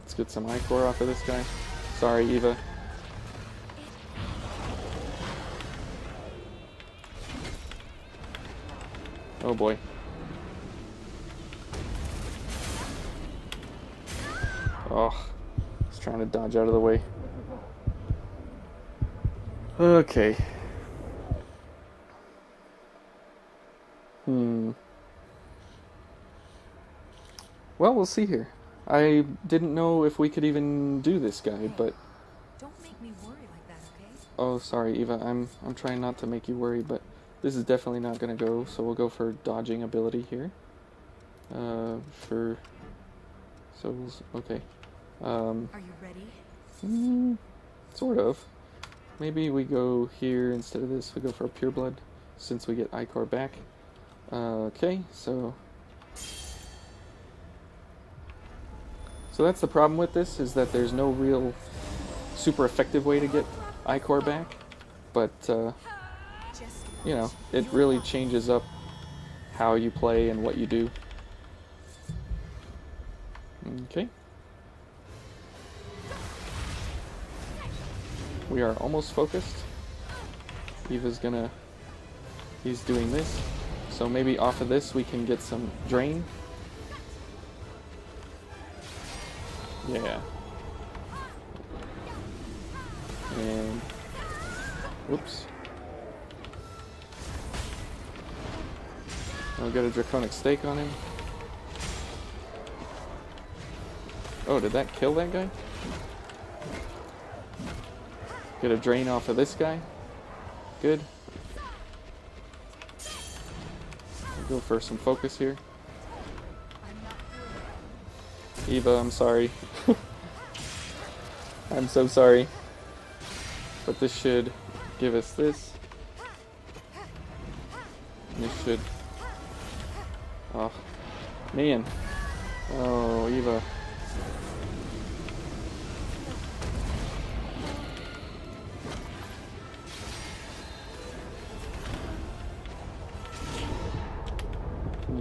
Let's get some ichor off of this guy. Sorry, Eva. Oh boy. Oh, just trying to dodge out of the way. Okay. Well, we'll see here. I didn't know if we could even do this guy, but... Don't make me worry like that, okay? Oh, sorry, Eva. I'm trying not to make you worry, but this is definitely not going to go, so we'll go for dodging ability here. For souls. Okay. Are you ready? Sort of. Maybe we go here instead of this. We go for pure blood, since we get ichor back. Okay, so that's the problem with this, is that there's no real super effective way to get ichor back, but you know, it really changes up how you play and what you do. Okay. We are almost focused. Eva's gonna... He's doing this. So maybe off of this we can get some drain. Yeah. And... Whoops. I'll get a draconic stake on him. Oh, did that kill that guy? Get a drain off of this guy. Good. I'll go for some focus here. Eva, I'm sorry. I'm so sorry. But this should give us this. And this should... Oh, man. Oh, Eva.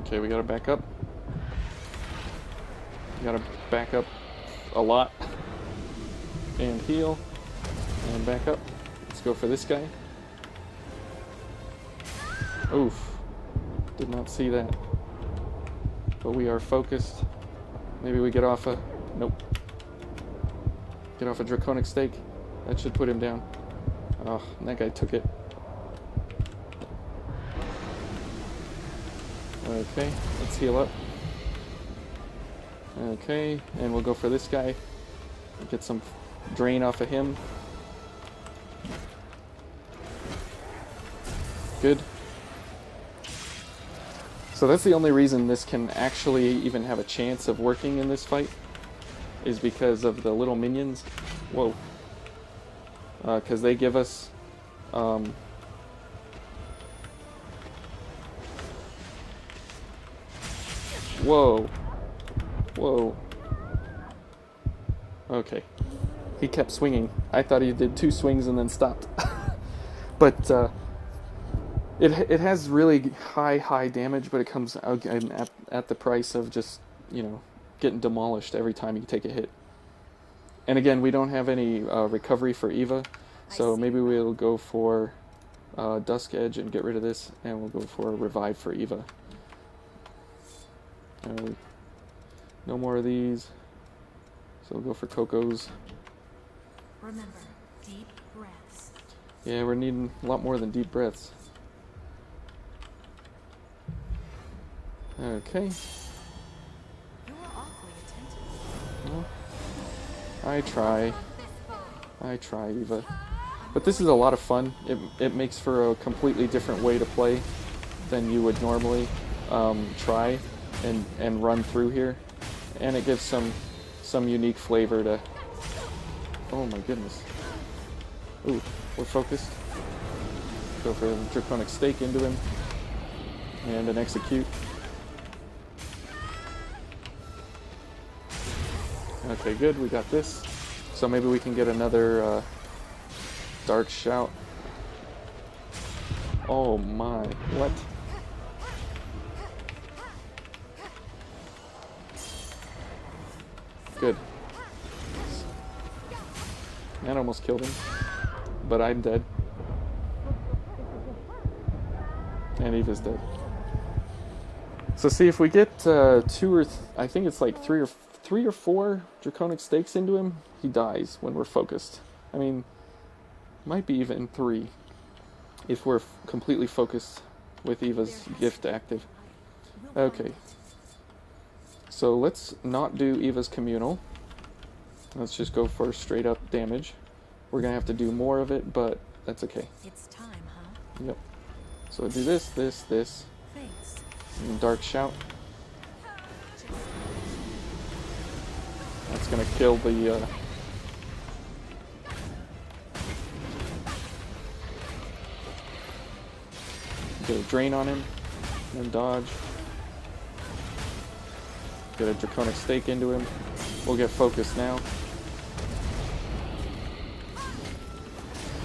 Okay, we gotta back up. We gotta back up a lot. And heal. And back up. Let's go for this guy. Oof. Did not see that. But we are focused. Maybe we get off a... Nope. Get off a draconic stake. That should put him down. Oh, and that guy took it. Okay, let's heal up. Okay, and we'll go for this guy. Get some drain off of him. Good. So that's the only reason this can actually even have a chance of working in this fight, is because of the little minions. Whoa. Because they give us... Whoa. Whoa. Okay. He kept swinging. I thought he did 2 swings and then stopped. But, it has really high damage, but it comes again at the price of just, you know, getting demolished every time you take a hit. And again, we don't have any recovery for Eva, so maybe we'll go for Dusk Edge and get rid of this, and we'll go for Revive for Eva. No more of these, so we'll go for Coco's. Remember, deep breaths. Yeah, we're needing a lot more than deep breaths. Okay. You are awfully attentive. Well, I try, Eva. But this is a lot of fun. It makes for a completely different way to play than you would normally try and run through here. And it gives some unique flavor to... Oh my goodness. Ooh, we're focused. Go for a draconic stake into him. And an execute. Okay, good, we got this. So maybe we can get another dark shout. Oh my, what? Good. That almost killed him. But I'm dead. And Eva's dead. So see if we get I think it's like three or four draconic stakes into him, he dies when we're focused. I mean, might be even 3 if we're completely focused with Eva's gift active. Okay. So let's not do Eva's communal. Let's just go for straight up damage. We're gonna have to do more of it, but that's okay. It's time, huh? Yep. So do this. Thanks. And dark shout. That's gonna kill the get a drain on him, and dodge. Get a draconic stake into him. We'll get focused now.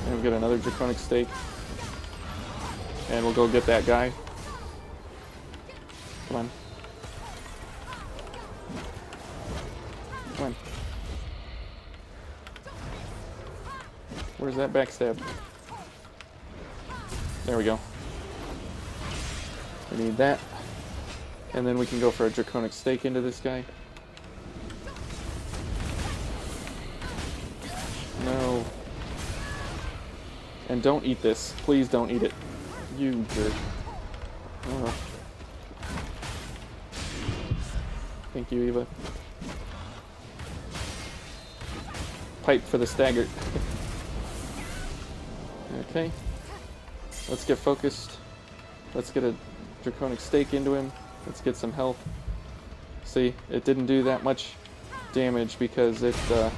And we'll get another draconic stake. And we'll go get that guy. Come on. Come on. Where's that backstab? There we go. We need that. And then we can go for a draconic stake into this guy. No. And don't eat this. Please don't eat it. You jerk. Oh. Thank you, Eva. Pipe for the stagger. Okay. Let's get focused. Let's get a draconic stake into him. Let's get some health. See, it didn't do that much damage because it, oh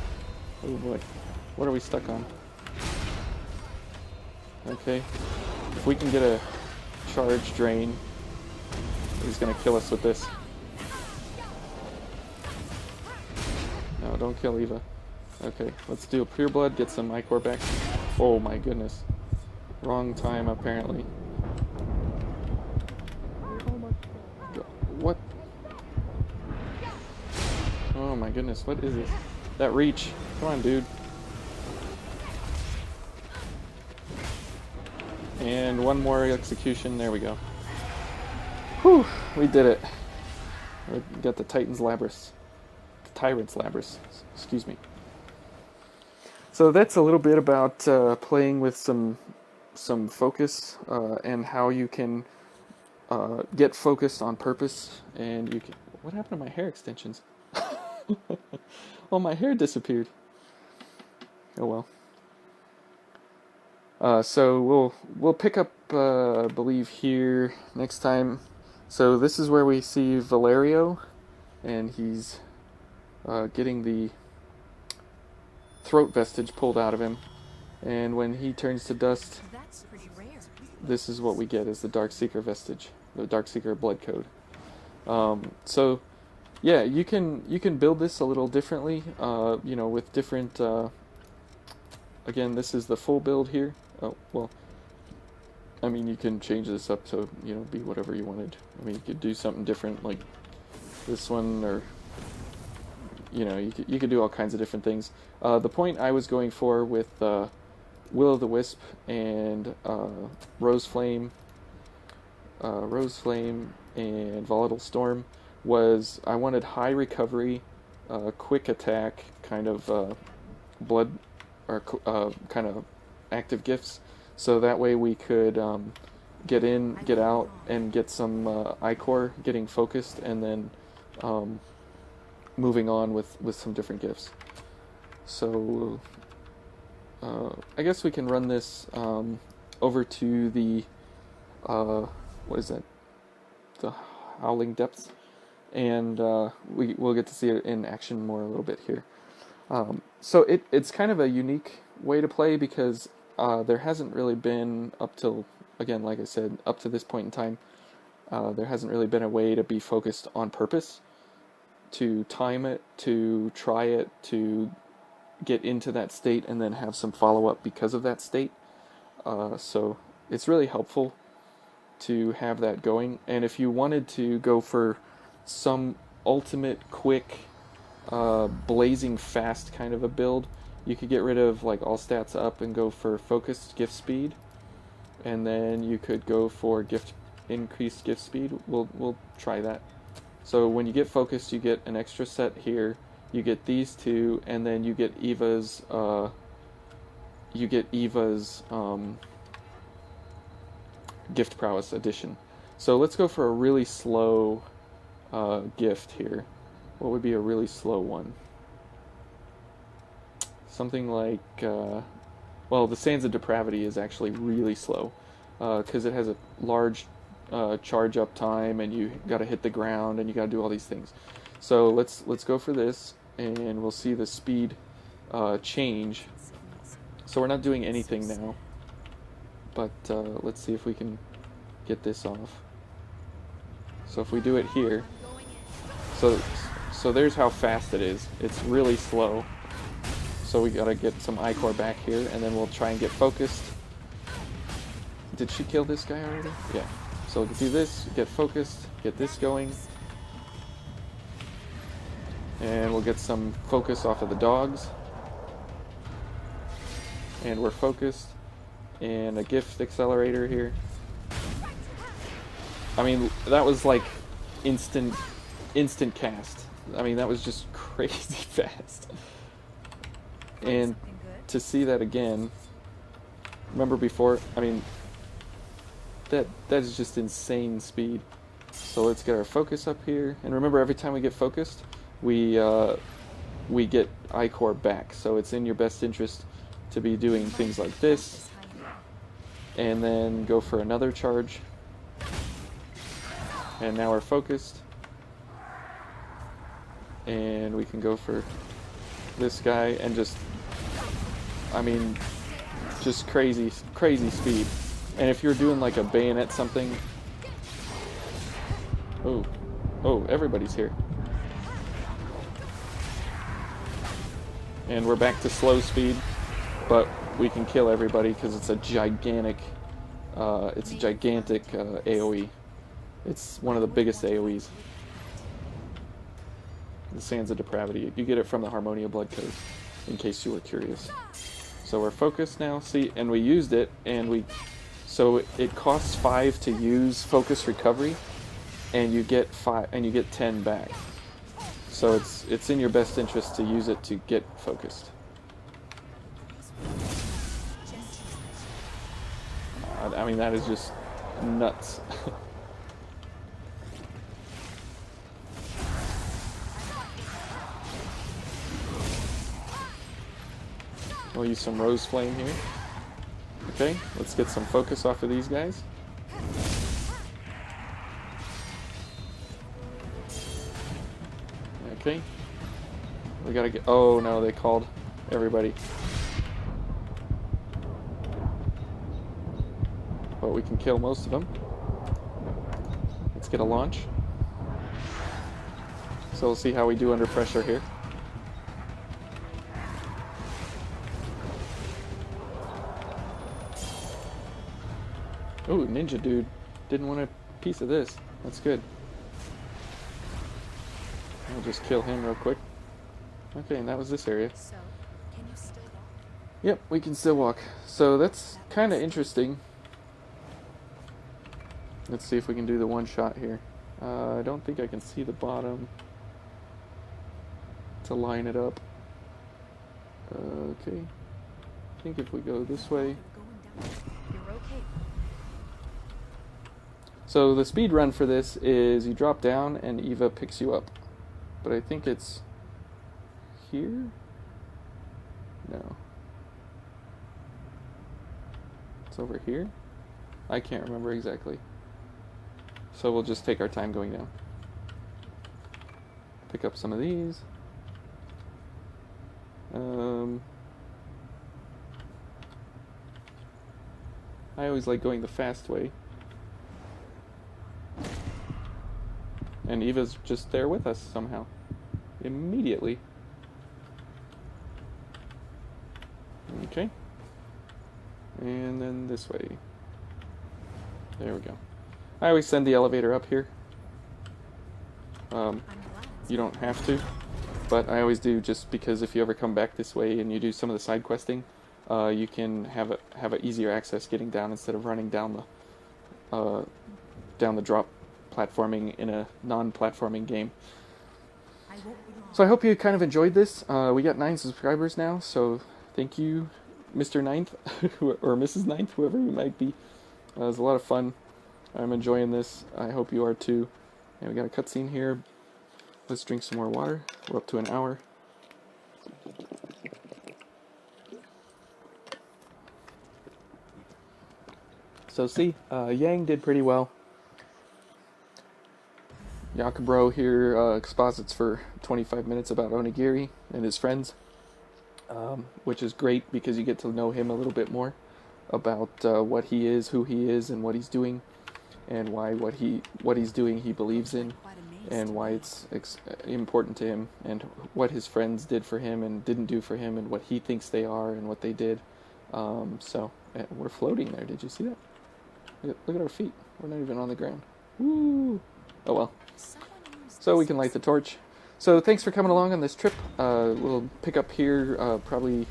boy. What are we stuck on? Okay. If we can get a charge drain, he's gonna kill us with this. No, don't kill Eva. Okay, let's do a pure blood, get some Ichor back. Oh my goodness. Wrong time, apparently. What? Oh my goodness, what is this? That reach. Come on, dude. And one more execution. There we go. Whew, we did it. We got the Titan's Labrys. Tyrant's Labrys. Excuse me. So that's a little bit about playing with some focus and how you can get focused on purpose. And you can. What happened to my hair extensions? Well, my hair disappeared. Oh well. So we'll pick up, I believe, here next time. So this is where we see Valerio, and he's getting the throat vestige pulled out of him. And when he turns to dust, That's pretty rare. this is what we get, is the Darkseeker vestige, the Darkseeker blood code. So yeah, you can build this a little differently, you know, with different. Again, this is the full build here. Oh well, I mean, you can change this up to, you know, be whatever you wanted. I mean, you could do something different like this one, or you know, you could do all kinds of different things. The point I was going for with Will-o'-the-Wisp and Rose Flame and Volatile Storm was I wanted high recovery, quick attack, kind of blood or kind of active gifts, so that way we could get in, get out, and get some Ichor, getting focused, and then moving on with some different gifts. So I guess we can run this over to the what is that? The Howling Depths, and we'll get to see it in action more a little bit here. So it's kind of a unique way to play because there hasn't really been up till, again, like I said, up to this point in time, there hasn't really been a way to be focused on purpose to time it, to try it, to get into that state, and then have some follow-up because of that state. So it's really helpful to have that going. And if you wanted to go for some ultimate quick, blazing fast kind of a build, you could get rid of like all stats up and go for focused gift speed, and then you could go for increased gift speed. We'll try that. So when you get focused, you get an extra set here. You get these two, and then you get Eva's. Gift prowess addition. So let's go for a really slow gift here. What would be a really slow one? Something like, well, the Sands of Depravity is actually really slow because it has a large charge up time, and you got to hit the ground, and you got to do all these things. So let's go for this, and we'll see the speed change. So we're not doing anything now, but let's see if we can get this off. So if we do it here, so there's how fast it is. It's really slow. So we gotta get some ichor back here, and then we'll try and get focused. Did she kill this guy already? Yeah. So we'll do this, get focused, get this going, and we'll get some focus off of the dogs. And we're focused, and a gift accelerator here. I mean, that was like instant cast. I mean, that was just crazy fast. And to see that again, remember before, I mean, that is just insane speed. So let's get our focus up here, and remember, every time we get focused, we get ichor back. So it's in your best interest to be doing things like this, and then go for another charge. And now we're focused, and we can go for this guy, and just, I mean, just crazy speed. And if you're doing like a bayonet something, oh, everybody's here. And we're back to slow speed, but we can kill everybody because it's a gigantic AoE. It's one of the biggest AoEs. The Sands of Depravity. You get it from the Harmonia Blood Code, in case you were curious. So we're focused now. See, and we used it, and so it costs 5 to use Focus Recovery, and you get 10 back. So it's in your best interest to use it to get focused. I mean, that is just nuts. We'll use some Rose Flame here. Okay, let's get some focus off of these guys. Okay. We gotta get... Oh no, they called everybody. But we can kill most of them. Let's get a launch. So we'll see how we do under pressure here. Ooh, Ninja Dude didn't want a piece of this. That's good. I'll just kill him real quick. Okay, and that was this area. So, can you still walk? Yep, we can still walk. So that's kind of interesting. Let's see if we can do the one shot here. I don't think I can see the bottom to line it up. Okay. I think if we go this way. You're okay. So the speed run for this is you drop down and Eva picks you up. But I think it's here? No. It's over here? I can't remember exactly. So we'll just take our time going down. Pick up some of these. I always like going the fast way. And Eva's just there with us somehow. immediately. Okay. And then this way. There we go. I always send the elevator up here. I'm glad it's You don't have to, but I always do just because if you ever come back this way and you do some of the side questing, you can have a easier access getting down instead of running down the drop platforming in a non-platforming game. I won't be long. So I hope you kind of enjoyed this. We got 9 subscribers now, so thank you, Mr. Ninth, or Mrs. Ninth, whoever you might be. It was a lot of fun. I'm enjoying this. I hope you are too. And we got a cutscene here. Let's drink some more water. We're up to an hour. So see, Yang did pretty well. Yakubro here exposits for 25 minutes about Onigiri and his friends, which is great because you get to know him a little bit more about what he is, who he is, and what he's doing, and why what he's doing he believes in, Quite amazed. and why it's important to him, and what his friends did for him and didn't do for him, and what he thinks they are and what they did. So we're floating there. Did you see that? Look at our feet. We're not even on the ground. Woo! Oh well. Someone used So we this can light the torch. So thanks for coming along on this trip. We'll pick up here probably.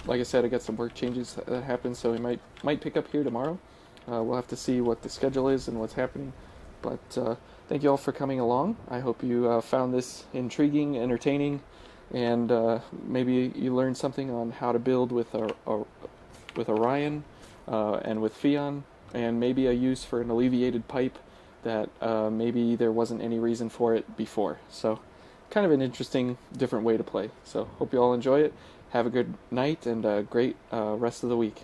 Like I said, I got some work changes that happened, so we might pick up here tomorrow. We'll have to see what the schedule is and what's happening. But thank you all for coming along. I hope you found this intriguing, entertaining, and maybe you learned something on how to build with Orion and with Fionn, and maybe a use for an alleviated pipe that maybe there wasn't any reason for it before. So kind of an interesting, different way to play. So hope you all enjoy it. Have a good night and a great rest of the week.